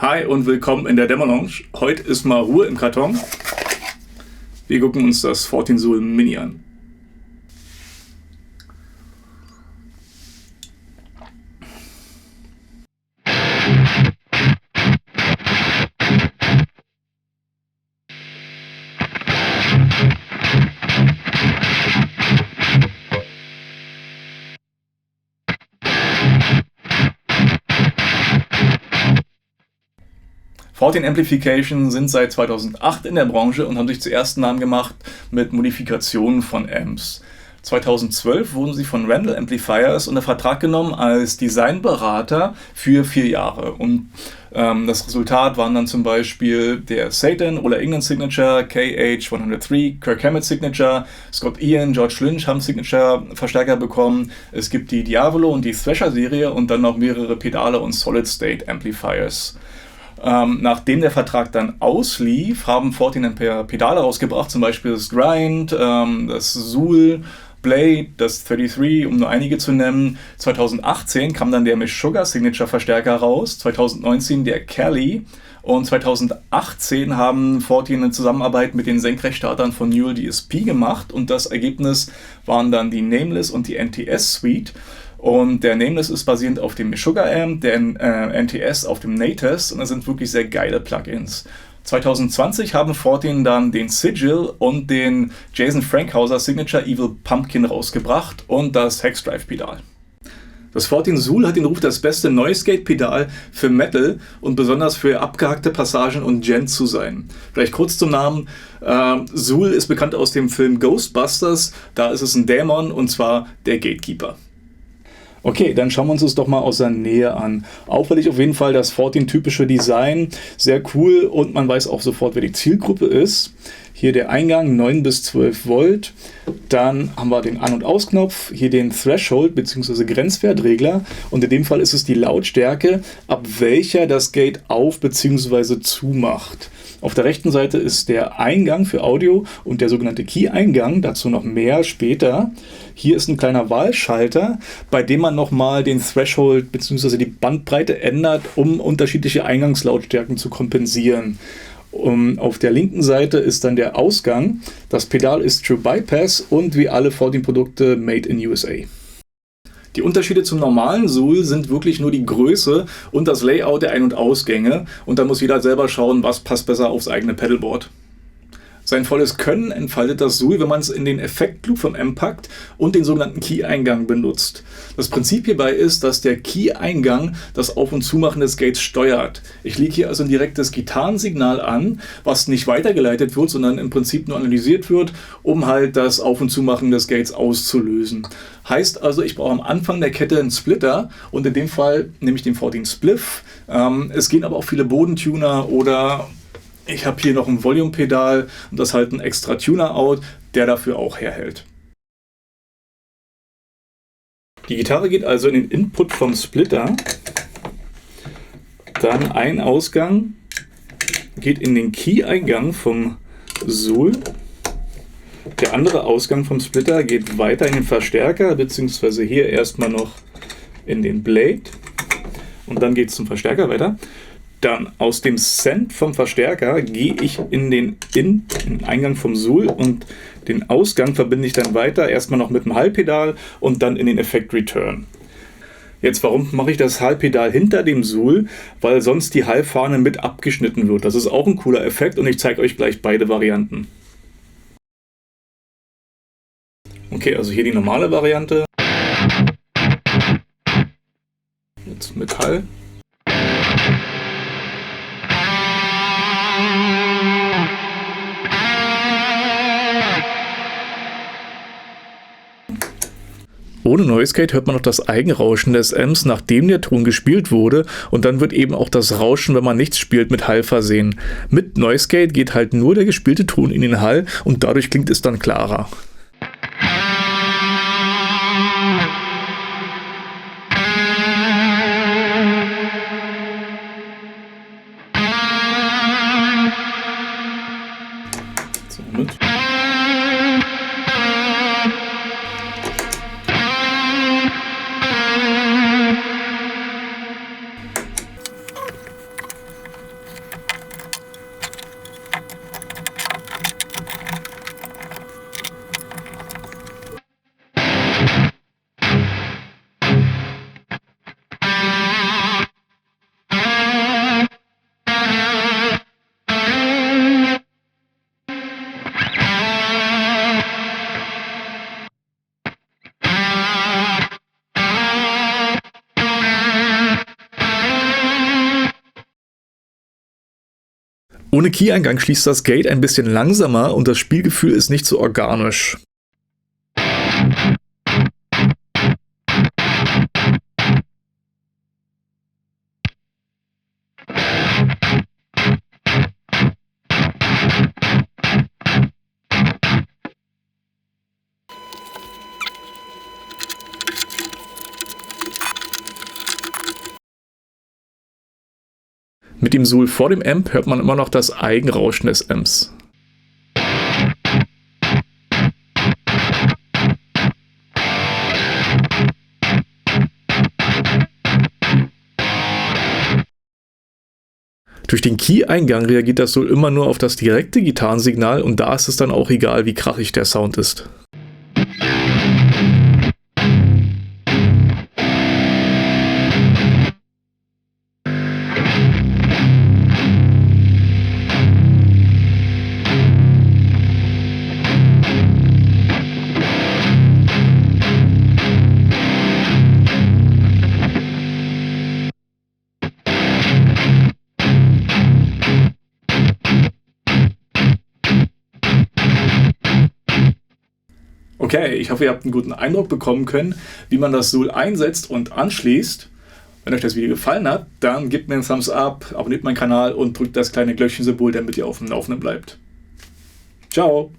Hi und willkommen in der Demo Lounge. Heute ist mal Ruhe im Karton. Wir gucken uns das 14 Zool Mini an. Fourteen Amplification sind seit 2008 in der Branche und haben sich zuerst einen Namen gemacht mit Modifikationen von Amps. 2012 wurden sie von Randall Amplifiers unter Vertrag genommen als Designberater für 4 Jahre. Und das Resultat waren dann zum Beispiel der Satan oder England Signature, KH103, Kirk Hammett Signature, Scott Ian, George Lynch haben Signature-Verstärker bekommen. Es gibt die Diavolo und die Thrasher-Serie und dann noch mehrere Pedale und Solid-State Amplifiers. Nachdem der Vertrag dann auslief, haben Fourteen ein paar Pedale rausgebracht, zum Beispiel das Grind, das Zool, Blade, das 33, um nur einige zu nennen. 2018 kam dann der Meshuggah Signature Verstärker raus, 2019 der Kelly und 2018 haben Fourteen eine Zusammenarbeit mit den Senkrechtstartern von Newell DSP gemacht und das Ergebnis waren dann die Nameless und die NTS Suite. Und der Nameless ist basierend auf dem Meshuggah Amp, der NTS auf dem Nates und das sind wirklich sehr geile Plugins. 2020 haben Fourteen dann den Sigil und den Jason Frankhauser Signature Evil Pumpkin rausgebracht und das Hexdrive Pedal. Das Fourteen Zool hat den Ruf, das beste Noise Gate Pedal für Metal und besonders für abgehackte Passagen und Djent zu sein. Vielleicht kurz zum Namen. Zool ist bekannt aus dem Film Ghostbusters, da ist es ein Dämon und zwar der Gatekeeper. Okay, dann schauen wir uns das doch mal aus der Nähe an. Auffällig auf jeden Fall das Fourteen-typische Design, sehr cool und man weiß auch sofort, wer die Zielgruppe ist. Hier der Eingang 9 bis 12 Volt, dann haben wir den An- und Ausknopf, hier den Threshold bzw. Grenzwertregler und in dem Fall ist es die Lautstärke, ab welcher das Gate auf bzw. zumacht. Auf der rechten Seite ist der Eingang für Audio und der sogenannte Key-Eingang, dazu noch mehr später. Hier ist ein kleiner Wahlschalter, bei dem man nochmal den Threshold bzw. die Bandbreite ändert, um unterschiedliche Eingangslautstärken zu kompensieren. Auf der linken Seite ist dann der Ausgang. Das Pedal ist True Bypass und wie alle Fourteen-Produkte made in USA. Die Unterschiede zum normalen Zool sind wirklich nur die Größe und das Layout der Ein- und Ausgänge und da muss jeder selber schauen, was passt besser aufs eigene Pedalboard. Sein volles Können entfaltet das Zool, wenn man es in den Effektloop vom Amp packt und den sogenannten Key-Eingang benutzt. Das Prinzip hierbei ist, dass der Key-Eingang das Auf- und Zumachen des Gates steuert. Ich lege hier also ein direktes Gitarrensignal an, was nicht weitergeleitet wird, sondern im Prinzip nur analysiert wird, um halt das Auf- und Zumachen des Gates auszulösen. Heißt also, ich brauche am Anfang der Kette einen Splitter und in dem Fall nehme ich den Fourteen Spliff. Es gehen aber auch viele Bodentuner oder ich habe hier noch ein Volume-Pedal und das halt ein extra Tuner-Out, der dafür auch herhält. Die Gitarre geht also in den Input vom Splitter, dann ein Ausgang geht in den Key-Eingang vom Zool, der andere Ausgang vom Splitter geht weiter in den Verstärker, beziehungsweise hier erstmal noch in den Blade und dann geht es zum Verstärker weiter. Dann aus dem Send vom Verstärker gehe ich in den Eingang vom Zool und den Ausgang verbinde ich dann weiter, erstmal noch mit dem Hallpedal und dann in den Effekt Return. Jetzt, warum mache ich das Hallpedal hinter dem Zool? Weil sonst die Hallfahne mit abgeschnitten wird. Das ist auch ein cooler Effekt und ich zeige euch gleich beide Varianten. Okay, also hier die normale Variante. Jetzt mit Hall. Ohne Noise Gate hört man noch das Eigenrauschen des Amps, nachdem der Ton gespielt wurde und dann wird eben auch das Rauschen, wenn man nichts spielt, mit Hall versehen. Mit Noise Gate geht halt nur der gespielte Ton in den Hall und dadurch klingt es dann klarer. Somit. Ohne Key-Eingang schließt das Gate ein bisschen langsamer und das Spielgefühl ist nicht so organisch. Mit dem Suhl vor dem Amp hört man immer noch das Eigenrauschen des Amps. Durch den Key-Eingang reagiert das Suhl immer nur auf das direkte Gitarrensignal und da ist es dann auch egal, wie krachig der Sound ist. Okay, ich hoffe, ihr habt einen guten Eindruck bekommen können, wie man das Suhl einsetzt und anschließt. Wenn euch das Video gefallen hat, dann gebt mir einen Thumbs up, abonniert meinen Kanal und drückt das kleine Glöckchensymbol, damit ihr auf dem Laufenden bleibt. Ciao!